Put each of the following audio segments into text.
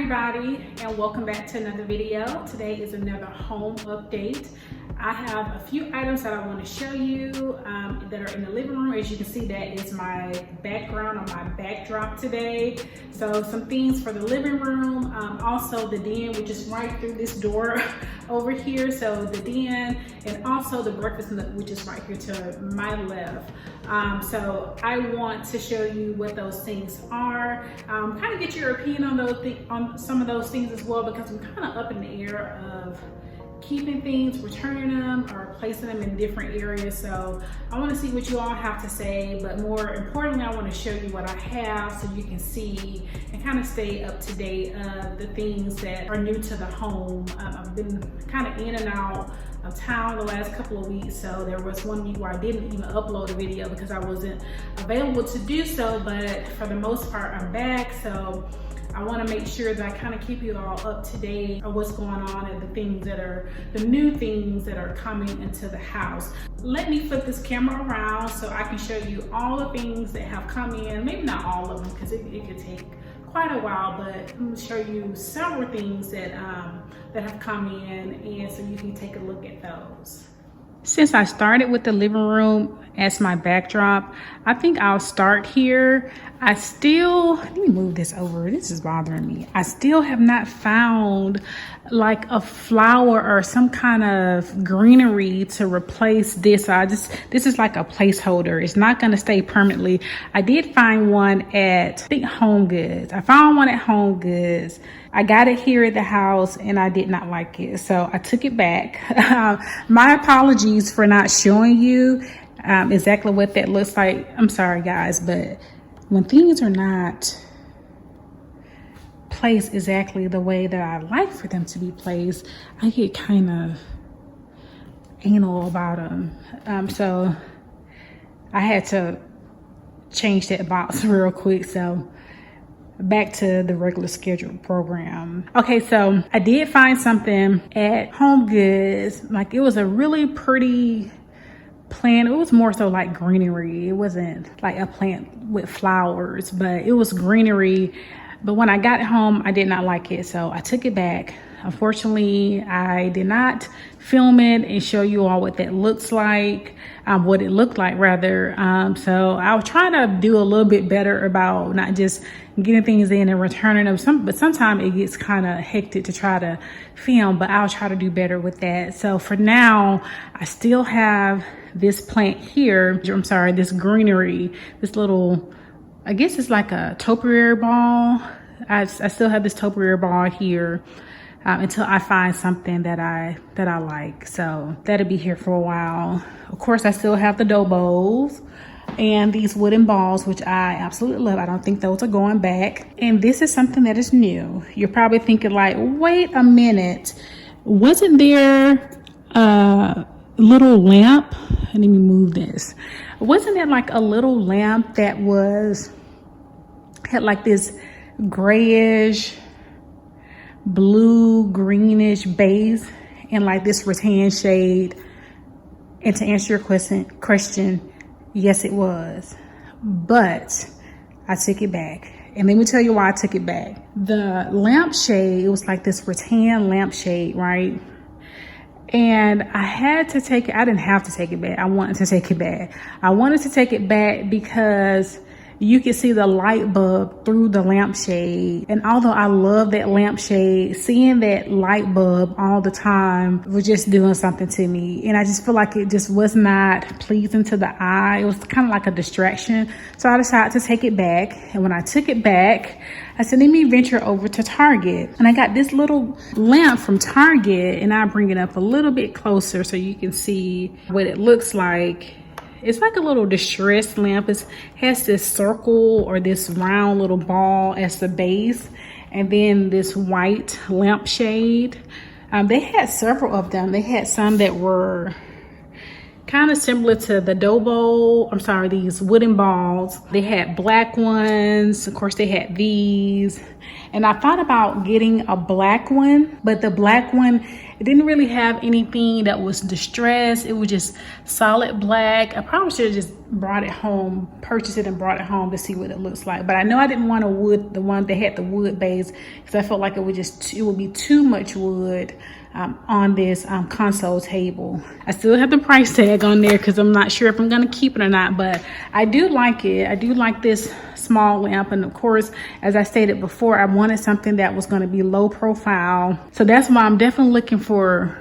everybody, and welcome back to another video. Today is another home update. I have a few items that I want to show you that are in the living room. As you can see, that is my background or my backdrop today. So some things for the living room, also the den, which is right through this door over here. So the den, and also the breakfast nook, which is right here to my left. So I want to show you what those things are, kind of get your opinion on on some of those things as well, because I'm kind of up in the air of keeping things, returning them, or placing them in different areas. So I want to see what you all have to say, but more importantly, I want to show you what I have so you can see and kind of stay up to date of the things that are new to the home. I've been kind of in and out of town the last couple of weeks, so there was one week where I didn't even upload a video because I wasn't available to do so, but for the most part I'm back. So I want to make sure that I kind of keep you all up to date on what's going on and the things that are the new things that are coming into the house. Let me flip this camera around so I can show you all the things that have come in. Maybe not all of them, because it could take quite a while, but I'm going to show you several things that that have come in, and so you can take a look at those. Since I started with the living room as my backdrop, I think I'll start here. Let me move this over. This is bothering me. I still have not found like a flower or some kind of greenery to replace this. This is like a placeholder. It's not going to stay permanently. I did find one at, I think, Home Goods. I found one at Home Goods. I got it here at the house and I did not like it, so I took it back. My apologies for not showing you exactly what that looks like. I'm sorry guys, but when things are not placed exactly the way that I like for them to be placed, I get kind of anal about them. So I had to change that box real quick. So back to the regular scheduled program. Okay, so I did find something at Home Goods. Like, it was a really pretty plant. It was more so like greenery. It wasn't like a plant with flowers, but it was greenery. But when I got home, I did not like it, so I took it back. Unfortunately, I did not film it and show you all what that looks like, what it looked like rather. So I'll try to do a little bit better about not just getting things in and returning them. But sometimes it gets kind of hectic to try to film, but I'll try to do better with that. So for now, I still have this plant here. I'm sorry, this greenery, this little, I guess it's like a topiary ball. I still have this topiary ball here. Until I find something that I like. So that'll be here for a while. Of course, I still have the dough bowls and these wooden balls, which I absolutely love. I don't think those are going back. And this is something that is new. You're probably thinking like, wait a minute, wasn't there a little lamp? Let me move this. Wasn't there like a little lamp that had like this grayish, blue greenish base and like this rattan shade? And to answer your question, yes it was, but I took it back. And let me tell you why I took it back. The lampshade, it was like this rattan lampshade, right? And I didn't have to take it back. I wanted to take it back. I wanted to take it back because you can see the light bulb through the lampshade. And although I love that lampshade, seeing that light bulb all the time was just doing something to me. And I just feel like it just was not pleasing to the eye. It was kind of like a distraction. So I decided to take it back. And when I took it back, I said, let me venture over to Target. And I got this little lamp from Target, and I'll bring it up a little bit closer so you can see what it looks like. It's like a little distressed lamp. It has this circle or this round little ball as the base, and then this white lampshade. They had several of them. They had some that were kind of similar to the dough bowl. I'm sorry, these wooden balls. They had black ones. Of course, they had these. And I thought about getting a black one, but the black one, it didn't really have anything that was distressed. It was just solid black. I probably should have just brought it home, purchased it and brought it home to see what it looks like. But I know I didn't want the one that had the wood base, because I felt like it would be too much wood on this console table. I still have the price tag on there because I'm not sure if I'm gonna keep it or not, but I do like it. I do like this small lamp, and of course, as I stated before, I wanted something that was going to be low profile. So that's why I'm definitely looking for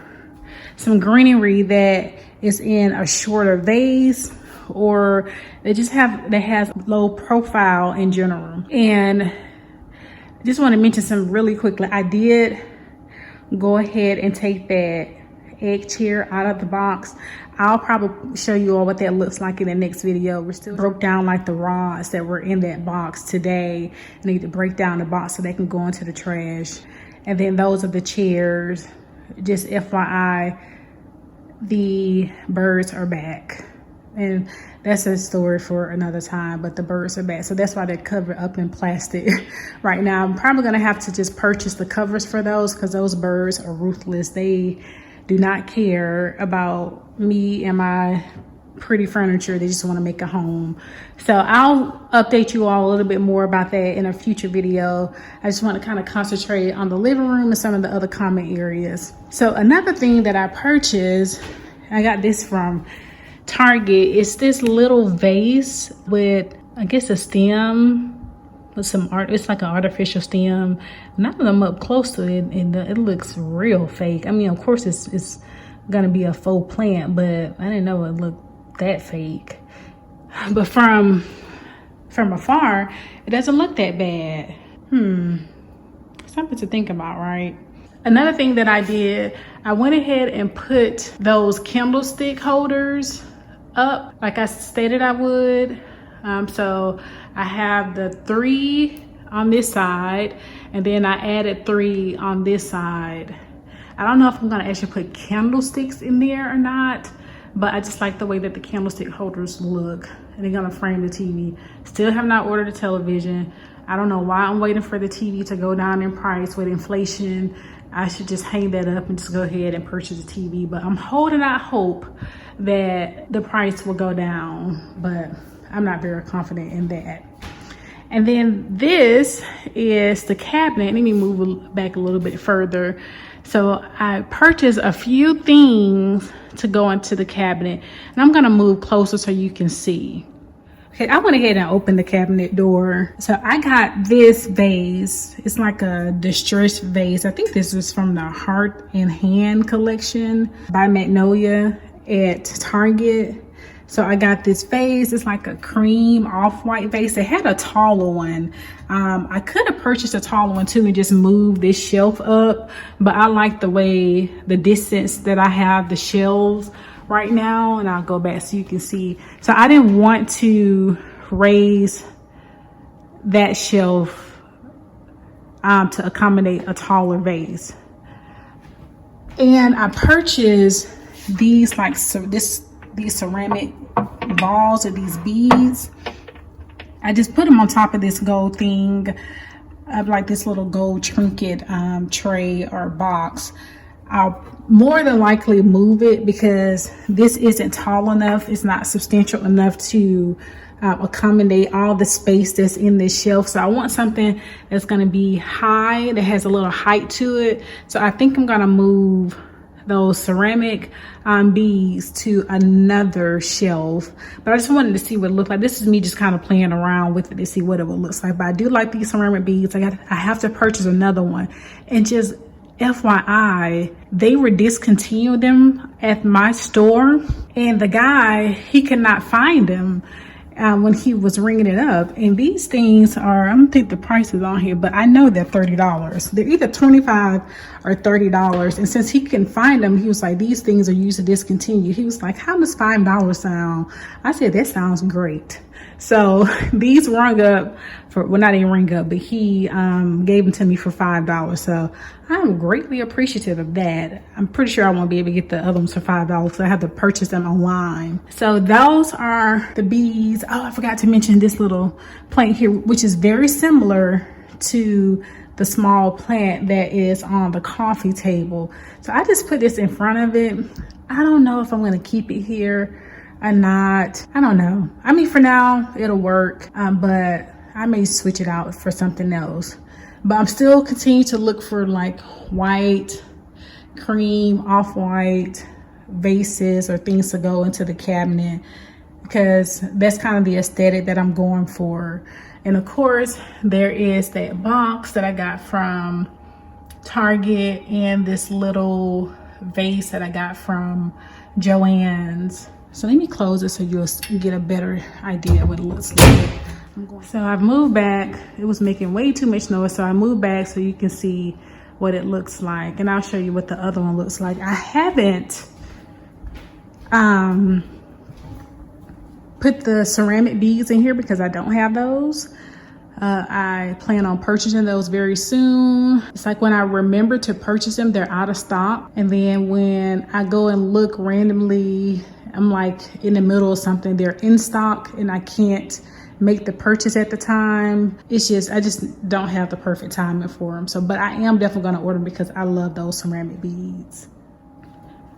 some greenery that is in a shorter vase, or that has low profile in general. And I just want to mention something really quickly. I did go ahead and take that egg chair out of the box. I'll probably show you all what that looks like in the next video. We're still broke down like the rods that were in that box today. I need to break down the box so they can go into the trash. And then those are the chairs. Just FYI, the birds are back. And that's a story for another time, but the birds are back. So that's why they're covered up in plastic right now. I'm probably gonna have to just purchase the covers for those, because those birds are ruthless. They do not care about me and my pretty furniture. They just want to make a home. So I'll update you all a little bit more about that in a future video. I just want to kind of concentrate on the living room and some of the other common areas. So another thing that I purchased, I got this from Target. It's this little vase with, I guess, a stem with some art. It's like an artificial stem. Now that I'm up close to it, and it looks real fake. I mean, of course it's gonna be a faux plant, but I didn't know it looked that fake. But from afar, it doesn't look that bad. Something to think about, right? Another thing that I did, I went ahead and put those candlestick holders up like I stated I would. So I have the 3 on this side, and then I added 3 on this side. I don't know if I'm gonna actually put candlesticks in there or not, but I just like the way that the candlestick holders look, and they're gonna frame the TV. Still have not ordered a television. I don't know why I'm waiting for the TV to go down in price with inflation. I should just hang that up and just go ahead and purchase a TV, but I'm holding out hope that the price will go down, but I'm not very confident in that. And then this is the cabinet. Let me move back a little bit further. So I purchased a few things to go into the cabinet, and I'm gonna move closer so you can see. Okay, I went ahead and opened the cabinet door. So I got this vase. It's like a distressed vase. I think this was from the Heart and Hand collection by Magnolia at Target. So I got this vase. It's like a cream off-white vase. It had a taller one. I could have purchased a taller one too and just moved this shelf up, but I like the distance that I have the shelves right now, and I'll go back so you can see. So I didn't want to raise that shelf to accommodate a taller vase. And I purchased these these ceramic balls or these beads. I just put them on top of this gold thing. I have like this little gold trinket tray or box. I'll more than likely move it because this isn't tall enough. It's not substantial enough to accommodate all the space that's in this shelf. So I want something that's going to be high, that has a little height to it. So I think I'm going to move those ceramic beads to another shelf, but I just wanted to see what it looked like. This is me just kind of playing around with it to see what it would look like. But I do like these ceramic beads. I have to purchase another one. And just FYI, they were discontinued them at my store, and the guy, he could not find them when he was ringing it up. And these things are, I don't think the price is on here, but I know they're $30. They're either $25 or $30. And since he couldn't find them, he was like, these things are usually discontinued. He was like, how does $5 sound? I said, that sounds great. So these rung up for, well, not even ring up, but he gave them to me for $5. So I'm greatly appreciative of that. I'm pretty sure I won't be able to get the other ones for $5, so I have to purchase them online. So those are the beads. Oh, I forgot to mention this little plate here, which is very similar to the small plant that is on the coffee table. So I just put this in front of it. I don't know if I'm gonna keep it here or not. I don't know. I mean, for now, it'll work, but I may switch it out for something else. But I'm still continuing to look for like white, cream, off-white vases or things to go into the cabinet, because that's kind of the aesthetic that I'm going for. And of course, there is that box that I got from Target and this little vase that I got from Joann's. So let me close it so you'll get a better idea of what it looks like. So I've moved back. It was making way too much noise, so I moved back so you can see what it looks like, and I'll show you what the other one looks like. I haven't put the ceramic beads in here because I don't have those. I plan on purchasing those very soon. It's like when I remember to purchase them, they're out of stock, and then when I go and look randomly, I'm like in the middle of something, they're in stock and I can't make the purchase at the time. It's just, I just don't have the perfect timing for them. So, but I am definitely gonna order them because I love those ceramic beads.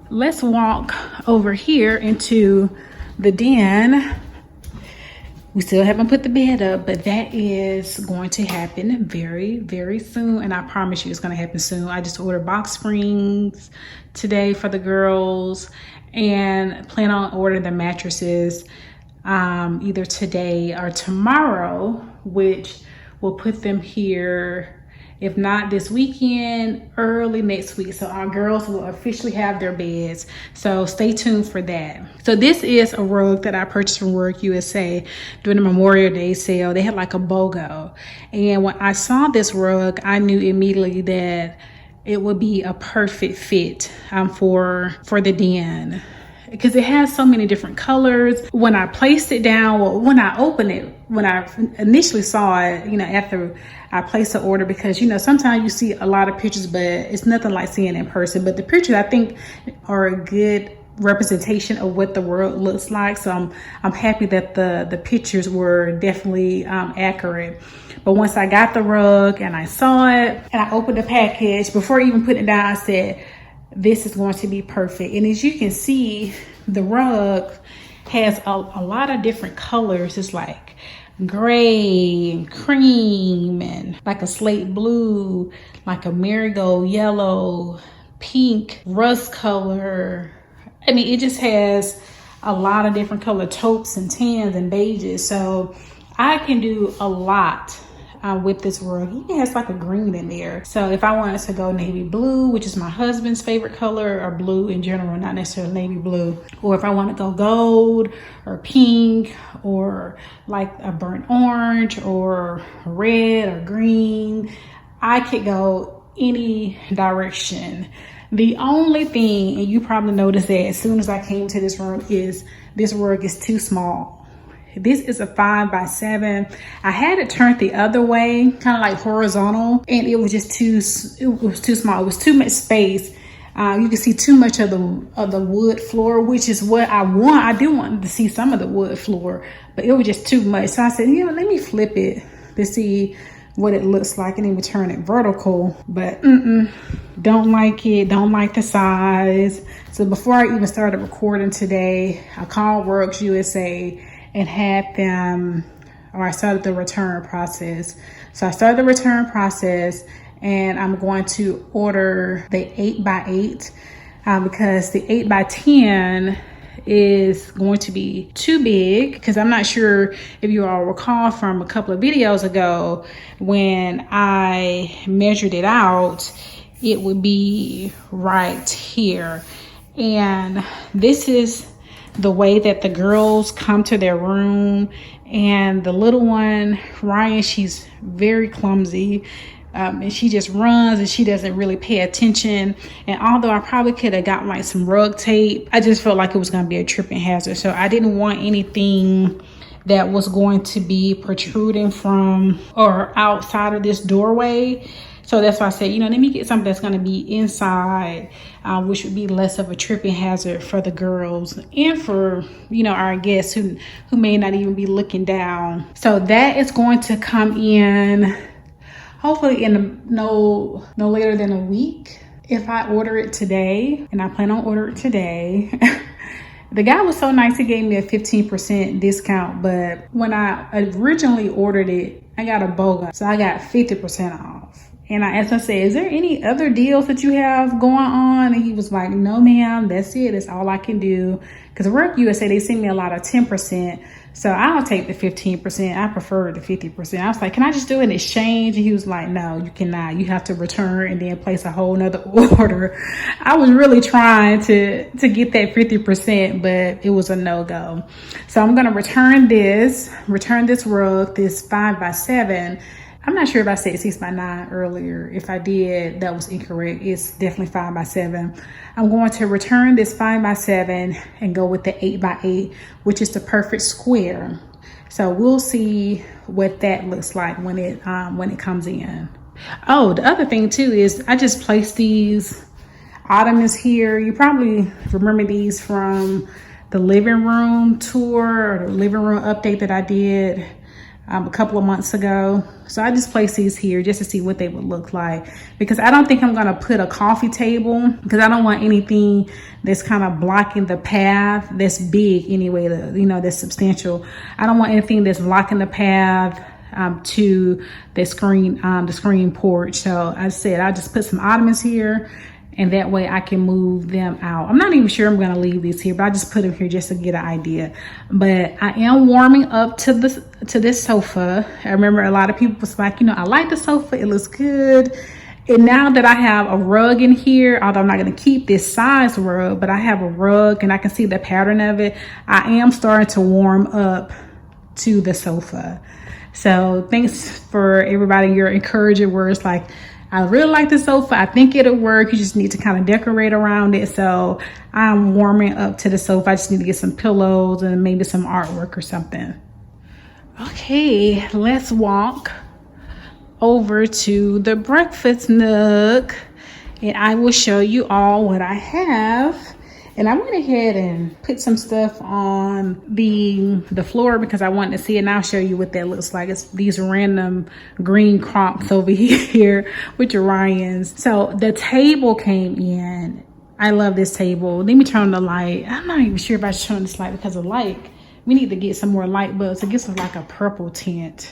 Let's walk over here into the den. We still haven't put the bed up, but that is going to happen very, very soon. And I promise you it's gonna happen soon. I just ordered box springs today for the girls and plan on ordering the mattresses either today or tomorrow, which will put them here, if not this weekend, early next week. So our girls will officially have their beds. So stay tuned for that. So this is a rug that I purchased from Work USA during the Memorial Day sale. They had like a BOGO. And when I saw this rug, I knew immediately that it would be a perfect fit for the den, because it has so many different colors. When I placed it down, well, when I opened it, when I initially saw it, you know, after I placed the order, because, you know, sometimes you see a lot of pictures, but it's nothing like seeing it in person. But the pictures, I think, are a good representation of what the world looks like. So I'm happy that the pictures were definitely accurate. But once I got the rug and I saw it and I opened the package, before even putting it down, I said, this is going to be perfect. And as you can see, the rug has a lot of different colors. It's like gray and cream and like a slate blue, like a marigold yellow, pink, rust color. I mean, it just has a lot of different color taupes and tans and beiges. So I can do a lot with this rug. It has like a green in there. So if I wanted to go navy blue, which is my husband's favorite color, or blue in general, not necessarily navy blue, or if I want to go gold or pink or like a burnt orange or red or green, I could go any direction. The only thing, and you probably noticed that as soon as I came to this room, is this rug is too small. This is a 5x7. I had it turned the other way, kind of like horizontal, and it was just too small. It was too much space. You can see too much of the wood floor, which is what I want. I do want to see some of the wood floor, but it was just too much. So I said, you know, let me flip it to see what it looks like and even turn it vertical. But don't like it, don't like the size. So before I even started recording today, I called Works USA and had them, or I started the return process. So I started the return process, and I'm going to order the 8x8 because the 8x10 is going to be too big, because I'm not sure if you all recall from a couple of videos ago, when I measured it out, it would be right here. And this is the way that the girls come to their room. And the little one, Ryan, she's very clumsy. And she just runs and she doesn't really pay attention. And although I probably could have got like some rug tape, I just felt like it was going to be a tripping hazard. So I didn't want anything that was going to be protruding from or outside of this doorway. So that's why I said, you know, let me get something that's going to be inside, which would be less of a tripping hazard for the girls and for, you know, our guests who may not even be looking down. So that is going to come in hopefully in no later than a week. If I order it today, and I plan on ordering it today. The guy was so nice, he gave me a 15% discount, but when I originally ordered it, I got a BOGO, so I got 50% off. And I asked him, I said, is there any other deals that you have going on? And he was like, no ma'am, that's it, that's all I can do. Because Work USA, they send me a lot of 10%, so I'll take the 15%. I prefer the 50%. I was like, can I just do an exchange? And he was like, no, you cannot. You have to return and then place a whole nother order. I was really trying to get that 50%, but it was a no-go. So I'm gonna return this rug, this 5x7. I'm not sure if I said 6x9 earlier. If I did, that was incorrect. It's definitely 5x7. I'm going to return this 5x7 and go with the 8x8, which is the perfect square. So we'll see what that looks like when it comes in. Oh, the other thing too is I just placed these ottomans here. You probably remember these from the living room tour or the living room update that I did a couple of months ago. So I just placed these here just to see what they would look like, because I don't think I'm gonna put a coffee table, because I don't want anything that's kind of blocking the path that's big anyway, that's substantial. I don't want anything that's blocking the path to the screen porch. So I said I just put some ottomans here, and that way I can move them out. I'm not even sure I'm gonna leave these here, but I just put them here just to get an idea. But I am warming up to this sofa. I remember a lot of people was like, I like the sofa, it looks good. And now that I have a rug in here, although I'm not gonna keep this size rug, but I have a rug and I can see the pattern of it, I am starting to warm up to the sofa. So thanks for everybody, your encouraging words, like, I really like the sofa. I think it'll work. You just need to kind of decorate around it. So I'm warming up to the sofa. I just need to get some pillows and maybe some artwork or something. Okay, let's walk over to the breakfast nook and I will show you all what I have. And I went ahead and put some stuff on the floor because I wanted to see it, and I'll show you what that looks like. It's these random green crops over here with Orions. So the table came in. I love this table. Let me turn on the light. I'm not even sure if I should turn this light because of light. We need to get some more light bulbs. It gives us like a purple tint.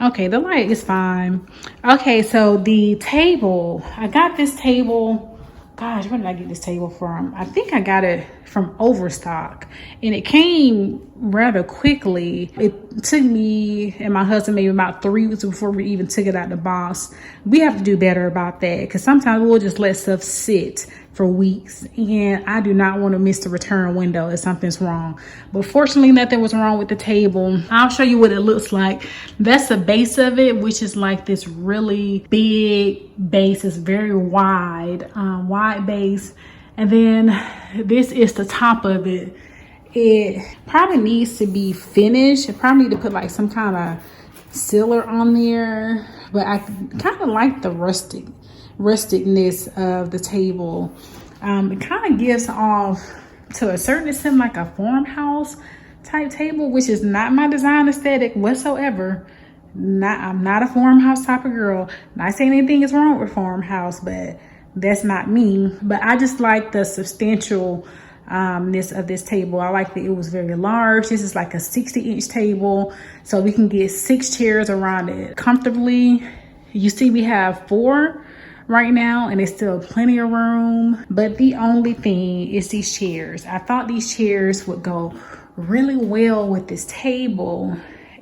Okay, the light is fine. Okay, so the table, I got this table. Gosh, where did I get this table from? I think I got it from Overstock, and it came rather quickly. It took me and my husband maybe about 3 weeks before we even took it out the box. We have to do better about that, because sometimes we'll just let stuff sit for weeks, and I do not want to miss the return window if something's wrong. But fortunately, nothing was wrong with the table. I'll show you what it looks like. That's the base of it, which is like this really big base. It's very wide, wide base. And then this is the top of it. It probably needs to be finished. I probably need to put like some kind of sealer on there, but I kind of like the rusticness of the table. It kind of gives off, to a certain extent, like a farmhouse type table, which is not my design aesthetic whatsoever. I'm not a farmhouse type of girl. Not saying anything is wrong with farmhouse, but that's not me. But I just like the substantialness of this table. I like that it was very large. This is like a 60-inch table, so we can get 6 chairs around it comfortably. You see we have 4 right now, and there's still plenty of room. But the only thing is these chairs. I thought these chairs would go really well with this table.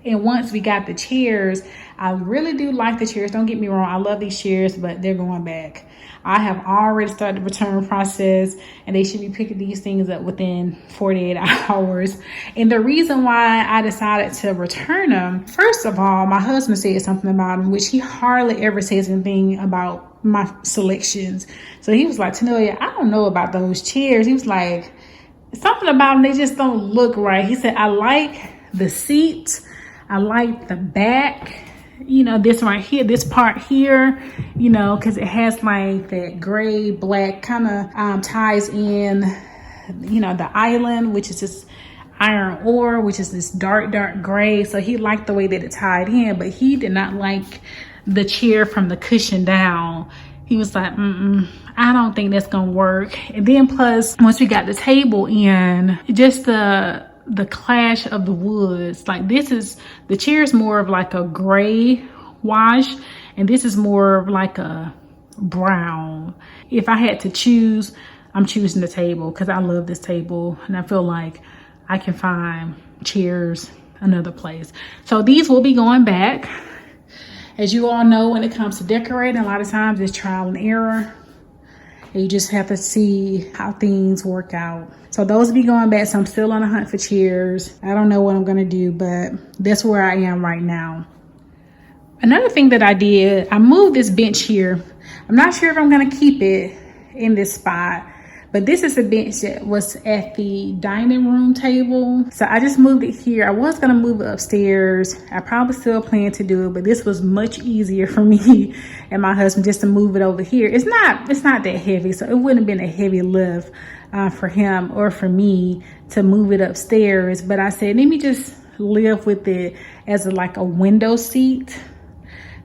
And once we got the chairs, I really do like the chairs. Don't get me wrong, I love these chairs, but they're going back. I have already started the return process, and they should be picking these things up within 48 hours. And the reason why I decided to return them, first of all, my husband said something about them, which he hardly ever says anything about my selections. So he was like, Tanelia, I don't know about those chairs. He was like, something about them, they just don't look right. He said, I like the seats. I like the back. This right here, this part here, because it has like that gray black kind of ties in, the island, which is just, iron ore, which is this dark gray. So he liked the way that it tied in, but he did not like the chair from the cushion down. He was like, I don't think that's gonna work. And then plus, once we got the table in, just the clash of the woods. Like the chair is more of like a gray wash, and this is more of like a brown. If I had to choose, I'm choosing the table because I love this table, and I feel like I can find chairs another place. So these will be going back. As you all know, when it comes to decorating, a lot of times it's trial and error. You just have to see how things work out. So those will be going back. So I'm still on a hunt for chairs. I don't know what I'm gonna do, but that's where I am right now. Another thing that I did, I moved this bench here. I'm not sure if I'm gonna keep it in this spot, but this is a bench that was at the dining room table. So I just moved it here. I was gonna move it upstairs. I probably still plan to do it, but this was much easier for me and my husband just to move it over here. It's not that heavy, so it wouldn't have been a heavy lift for him or for me to move it upstairs. But I said, let me just live with it as like a window seat.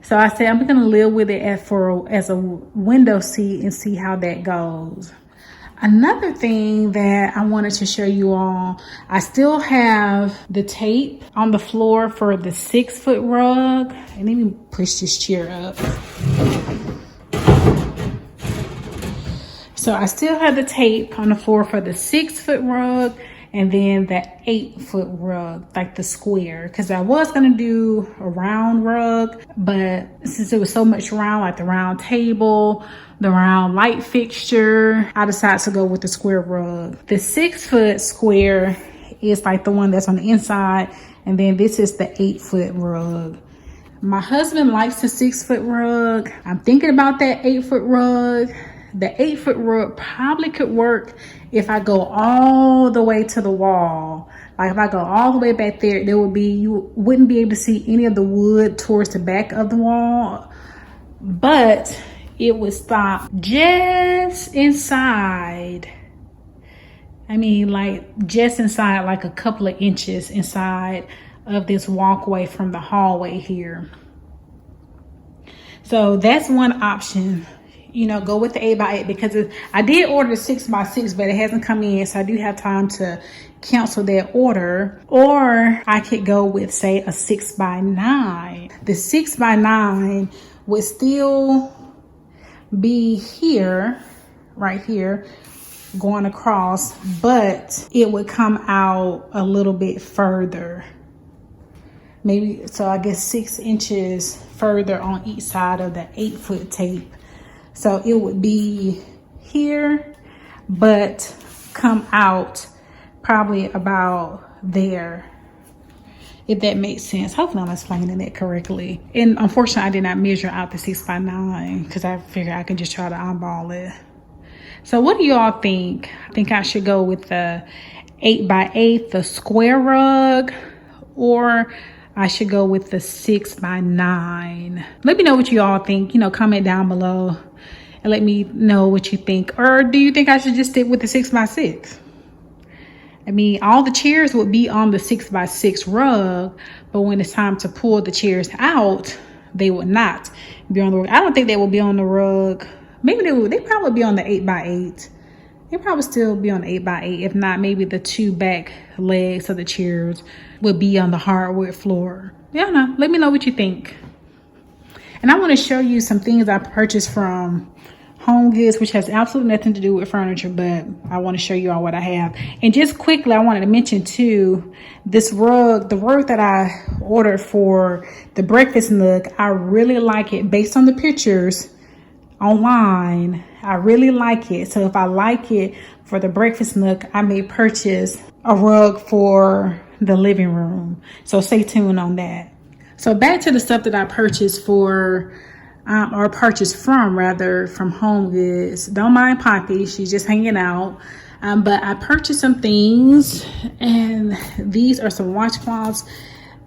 So I said, I'm gonna live with it as a window seat and see how that goes. Another thing that I wanted to show you all, I still have the tape on the floor for the 6-foot rug. And let me push this chair up. So I still have the tape on the floor for the 6-foot rug, and then the 8-foot rug, like the square. Because I was gonna do a round rug, but since it was so much round, like the round table, the round light fixture, I decided to go with the square rug. The 6-foot square is like the one that's on the inside, and then this is the 8-foot rug. My husband likes the 6-foot rug. I'm thinking about that 8-foot rug. The 8-foot rug probably could work if I go all the way to the wall. Like if I go all the way back there, you wouldn't be able to see any of the wood towards the back of the wall, but it would stop just inside. I mean, like just inside, like a couple of inches inside of this walkway from the hallway here. So that's one option. You know, go with the 8x8 because I did order the 6x6, but it hasn't come in, so I do have time to cancel that order. Or I could go with, say, a 6x9. The 6x9 would still be here, right here, going across, but it would come out a little bit further. Maybe, so I guess 6 inches further on each side of the 8-foot tape. So it would be here, but come out probably about there, if that makes sense. Hopefully I'm explaining that correctly. And unfortunately, I did not measure out the 6x9 because I figured I could just try to eyeball it. So what do y'all think? I think I should go with the 8x8, the square rug, or I should go with the 6x9. Let me know what you all think. You know, comment down below and let me know what you think. Or do you think I should just stick with the 6x6? I mean, all the chairs would be on the 6x6 rug, but when it's time to pull the chairs out, they would not be on the rug. I don't think they will be on the rug. Maybe they would. They probably be on the 8x8. They probably still be on the 8x8. If not, maybe the 2 back legs of the chairs would be on the hardwood floor. Yeah, no. Let me know what you think. And I want to show you some things I purchased from Home Goods, which has absolutely nothing to do with furniture, but I want to show you all what I have. And just quickly, I wanted to mention too, this rug, the rug that I ordered for the breakfast nook, I really like it. Based on the pictures online, I really like it. So if I like it for the breakfast nook, I may purchase a rug for the living room. So stay tuned on that. So back to the stuff that I purchased for, or purchased from rather, from Home Goods. Don't mind Poppy, she's just hanging out. But I purchased some things, and these are some washcloths.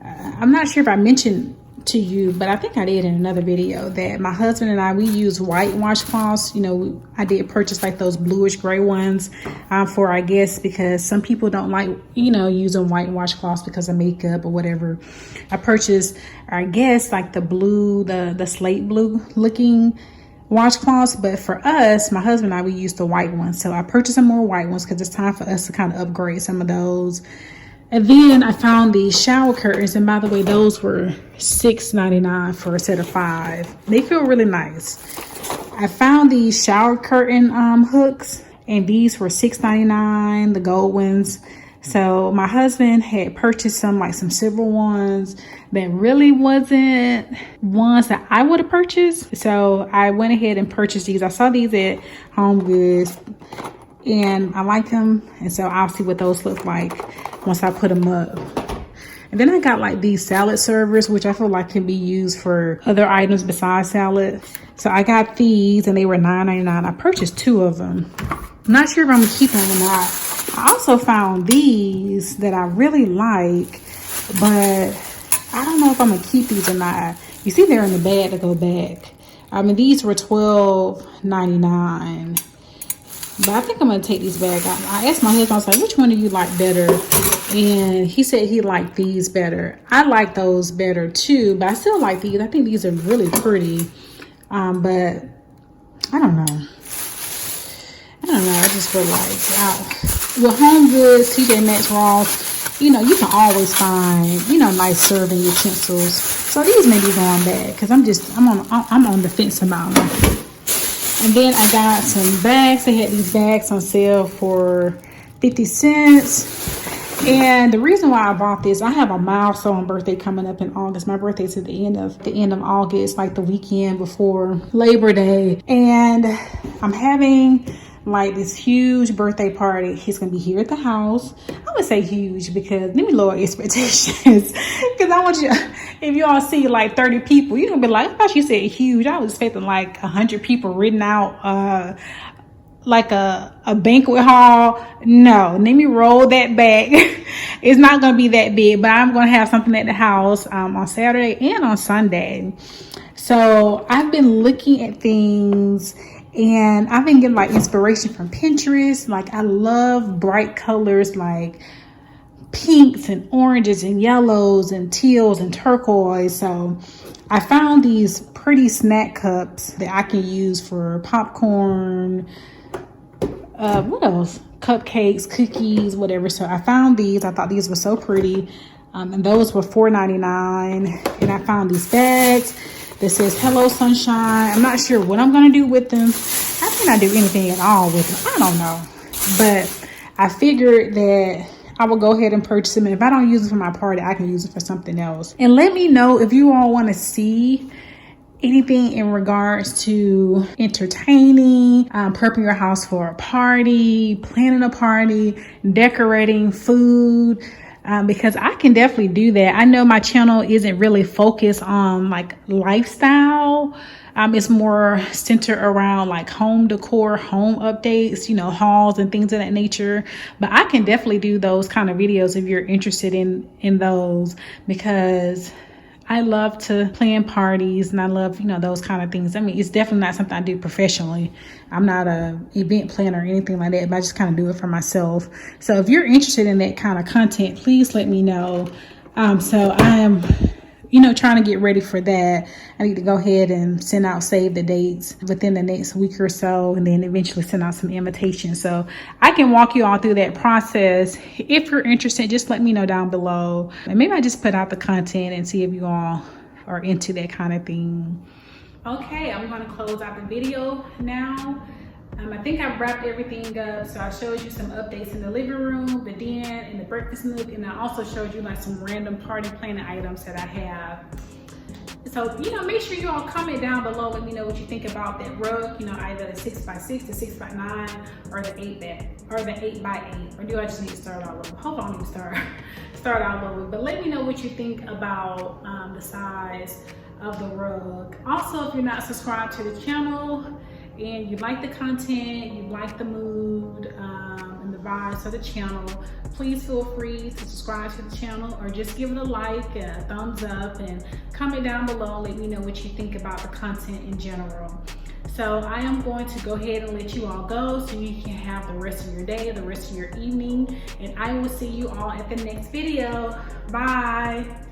I'm not sure if I mentioned to you, but I think I did in another video, that my husband and I, we use white washcloths. You know, I did purchase like those bluish gray ones for our guests, because some people don't like, you know, using white washcloths because of makeup or whatever. I purchased our guests like the blue, the slate blue looking washcloths, but for us, my husband and I, we use the white ones. So I purchased some more white ones because it's time for us to kind of upgrade some of those. And then I found these shower curtains, and by the way, those were $6.99 for a set of 5. They feel really nice. I found these shower curtain hooks, and these were $6.99, the gold ones. So my husband had purchased some silver ones that really wasn't ones that I would have purchased. So I went ahead and purchased these. I saw these at Home Goods, and I like them, and so I'll see what those look like once I put them up. And then I got like these salad servers, which I feel like can be used for other items besides salad. So I got these, and they were $9.99. I purchased 2 of them. I'm not sure if I'm gonna keep them or not. I also found these that I really like, but I don't know if I'm gonna keep these or not. You see, they're in the bag to go back. I mean, these were $12.99. But I think I'm gonna take these back out. I asked my husband, I was like, which one do you like better? And he said he liked these better. I like those better too, but I still like these. I think these are really pretty. But I don't know. I just feel like with Home Goods, TJ Maxx, Ross, you know, you can always find, you know, nice serving utensils. So these may be going back because I'm on the fence about them. And then I got some bags. They had these bags on sale for 50 cents. And the reason why I bought this, I have a milestone birthday coming up in August. My birthday's at the end of August, like the weekend before Labor Day. And I'm having like this huge birthday party. He's gonna be here at the house. I would say huge because let me lower expectations. Because I want you, if you all see like 30 people, you're gonna be like, I thought you said huge. I was expecting like 100 people written out like a banquet hall. No, let me roll that back. It's not gonna be that big, but I'm gonna have something at the house on Saturday and on Sunday. So I've been looking at things, and I've been getting like inspiration from Pinterest. Like I love bright colors like pinks and oranges and yellows and teals and turquoise. So I found these pretty snack cups that I can use for popcorn, what else? Cupcakes, cookies, whatever. So I found these. I thought these were so pretty. And those were $4.99. And I found these bags that says Hello Sunshine. I'm not sure what I'm gonna do with them. I may not do anything at all with them. I don't know. But I figured that I will go ahead and purchase them. And if I don't use them for my party, I can use it for something else. And let me know if you all want to see anything in regards to entertaining, prepping your house for a party, planning a party, decorating, food. Because I can definitely do that. I know my channel isn't really focused on like lifestyle. It's more centered around like home decor, home updates, you know, hauls and things of that nature. But I can definitely do those kind of videos if you're interested in those, because I love to plan parties and I love, you know, those kind of things. I mean, it's definitely not something I do professionally. I'm not an event planner or anything like that, but I just kind of do it for myself. So if you're interested in that kind of content, please let me know. So I am, you know, trying to get ready for that. I need to go ahead and save the dates within the next week or so, and then eventually send out some invitations. So I can walk you all through that process. If you're interested, just let me know down below. And maybe I just put out the content and see if you all are into that kind of thing. Okay, I'm going to close out the video now. I think I've wrapped everything up. So I showed you some updates in the living room, the den, and the breakfast nook. And I also showed you like some random party planning items that I have. So, you know, make sure you all comment down below. Let me know what you think about that rug. You know, either the 6x6, the 6x9, or the 8x8. Or do I just need to start all over? Hope I don't need to start all over. But let me know what you think about the size of the rug. Also, if you're not subscribed to the channel and you like the content, you like the mood and the vibe vibes for the channel, please feel free to subscribe to the channel or just give it a like, a thumbs up, and comment down below. Let me know what you think about the content in general. So I am going to go ahead and let you all go so you can have the rest of your day, the rest of your evening, and I will see you all at the next video. Bye.